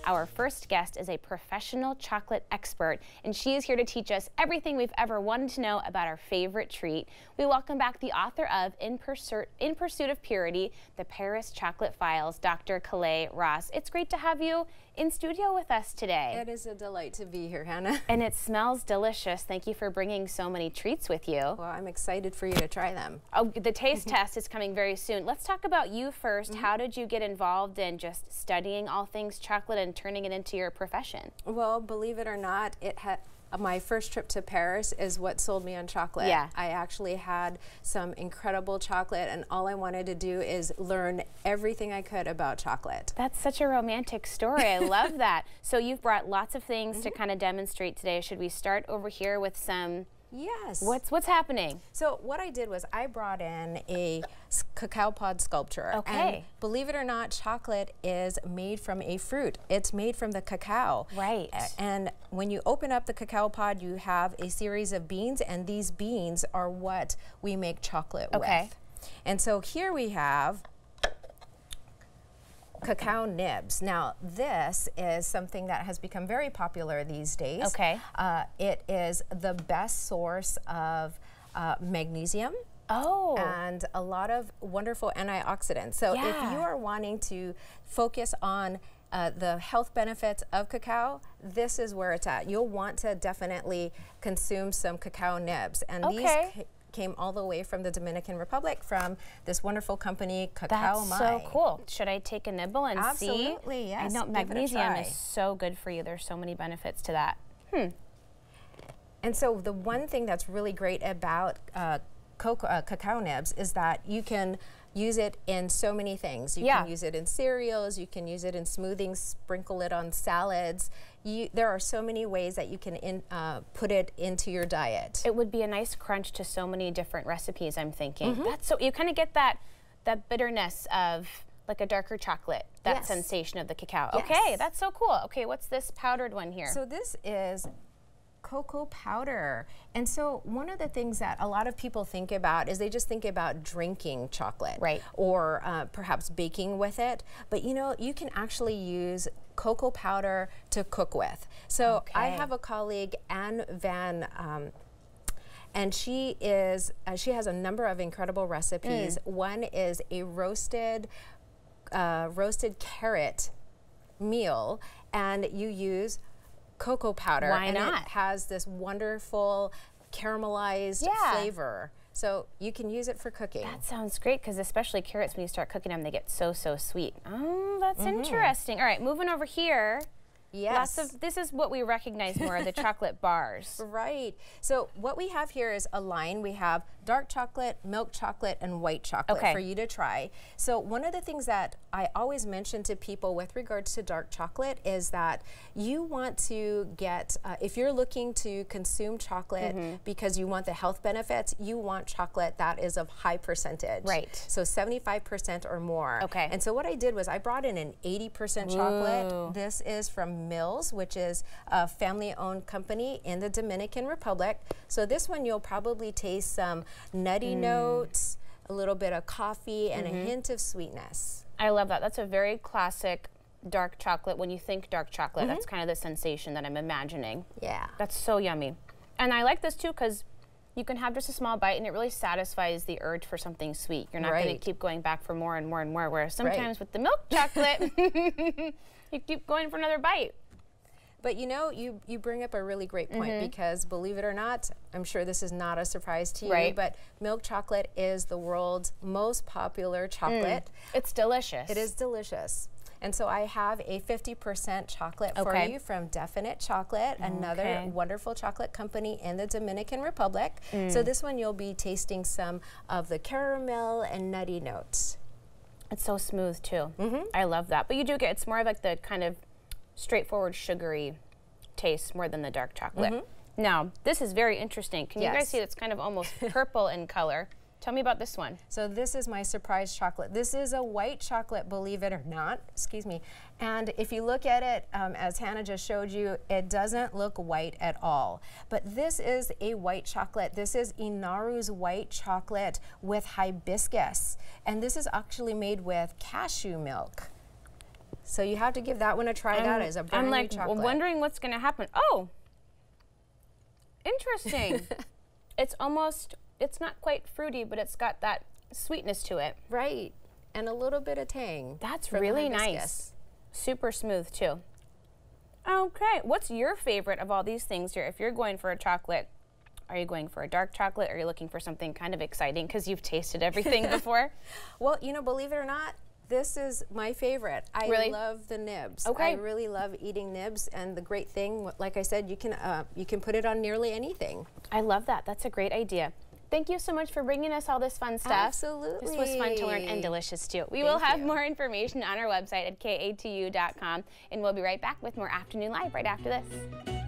Our first guest is a professional chocolate expert, and she is here to teach us everything we've ever wanted to know about our favorite treat. We welcome back the author of In Pursuit of Purity, The Paris Chocolate Files, Dr. Kalei Ross. It's great to have you in studio with us today. It is a delight to be here, Hannah. And it smells delicious. Thank you for bringing so many treats with you. Well, I'm excited for you to try them. Oh, the taste test is coming very soon. Let's talk about you first. How did you get involved in just studying all things chocolate and turning it into your profession? Well, believe it or not, my first trip to Paris is what sold me on chocolate. Yeah. I actually had some incredible chocolate, and all I wanted to do is learn everything I could about chocolate. That's such a romantic story. I love that. So you've brought lots of things to kind of demonstrate today. Should we start over here with some? Yes. What's happening? So what I did was I brought in a cacao pod sculpture. Okay. And believe it or not, chocolate is made from a fruit. It's made from the cacao. Right. And when you open up the cacao pod, you have a series of beans, and these beans are what we make chocolate with. And so here we have cacao nibs. Now, this is something that has become very popular these days. Okay. It is the best source of magnesium. Oh. And a lot of wonderful antioxidants. So if you are wanting to focus on the health benefits of cacao, this is where it's at. You'll want to definitely consume some cacao nibs. And these came all the way from the Dominican Republic from this wonderful company, Cacao That's so cool. Should I take a nibble and see? Absolutely, yes. I know magnesium is so good for you. There's so many benefits to that. And so the one thing that's really great about cacao nibs is that you can use it in so many things. You can use it in cereals, you can use it in smoothing, sprinkle it on salads. There are so many ways that you can put it into your diet. It would be a nice crunch to so many different recipes, I'm thinking. That's so, you kind of get that bitterness of like a darker chocolate, that sensation of the cacao. Okay, that's so cool. Okay, what's this powdered one here? So this is cocoa powder. And so one of the things that a lot of people think about is they just think about drinking chocolate, or perhaps baking with it. But you know, you can actually use cocoa powder to cook with. So I have a colleague, Anne Van, and she has a number of incredible recipes. One is a roasted carrot meal, and you use cocoa powder. Why not? It has this wonderful caramelized flavor. So you can use it for cooking. That sounds great, because especially carrots, when you start cooking them, they get so sweet. Oh, that's interesting. All right, moving over here. Yes. This is what we recognize more, the chocolate bars. Right. So what we have here is a line. We have dark chocolate, milk chocolate, and white chocolate for you to try. So one of the things that I always mention to people with regards to dark chocolate is that you want to get, if you're looking to consume chocolate because you want the health benefits, you want chocolate that is of high percentage. Right. So 75% or more. Okay. And so what I did was I brought in an 80% chocolate. This is from Mills, which is a family-owned company in the Dominican Republic. So this one you'll probably taste some nutty notes, a little bit of coffee, and a hint of sweetness. I love that. That's a very classic dark chocolate. When you think dark chocolate, that's kind of the sensation that I'm imagining. Yeah. That's so yummy. And I like this too because you can have just a small bite and it really satisfies the urge for something sweet. You're not going to keep going back for more and more and more, whereas sometimes with the milk chocolate, you keep going for another bite. But you know, you bring up a really great point because believe it or not, I'm sure this is not a surprise to you, but milk chocolate is the world's most popular chocolate. It's delicious. It is delicious. And so I have a 50% chocolate for you from Definite Chocolate, another wonderful chocolate company in the Dominican Republic. So this one you'll be tasting some of the caramel and nutty notes. It's so smooth too. I love that. But you do get, it's more of like the kind of straightforward sugary taste more than the dark chocolate. Now, this is very interesting. Can you guys see it's kind of almost purple in color? Tell me about this one. So this is my surprise chocolate. This is a white chocolate, believe it or not, excuse me. And if you look at it, as Hannah just showed you, it doesn't look white at all. But this is a white chocolate. This is Inaru's white chocolate with hibiscus. And this is actually made with cashew milk. So you have to give that one a try. That is a brand new chocolate. I'm wondering what's going to happen. Oh, interesting. It's not quite fruity, but it's got that sweetness to it. Right, and a little bit of tang. That's really nice. Super smooth too. Okay, what's your favorite of all these things here? If you're going for a chocolate, are you going for a dark chocolate? Or are you looking for something kind of exciting because you've tasted everything before? Well, you know, believe it or not, this is my favorite. I love the nibs. Okay. I really love eating nibs, and the great thing, like I said, you can put it on nearly anything. I love that. That's a great idea. Thank you so much for bringing us all this fun stuff. Absolutely. This was fun to learn and delicious too. We will have more information on our website at katu.com, and we'll be right back with more Afternoon Live right after this.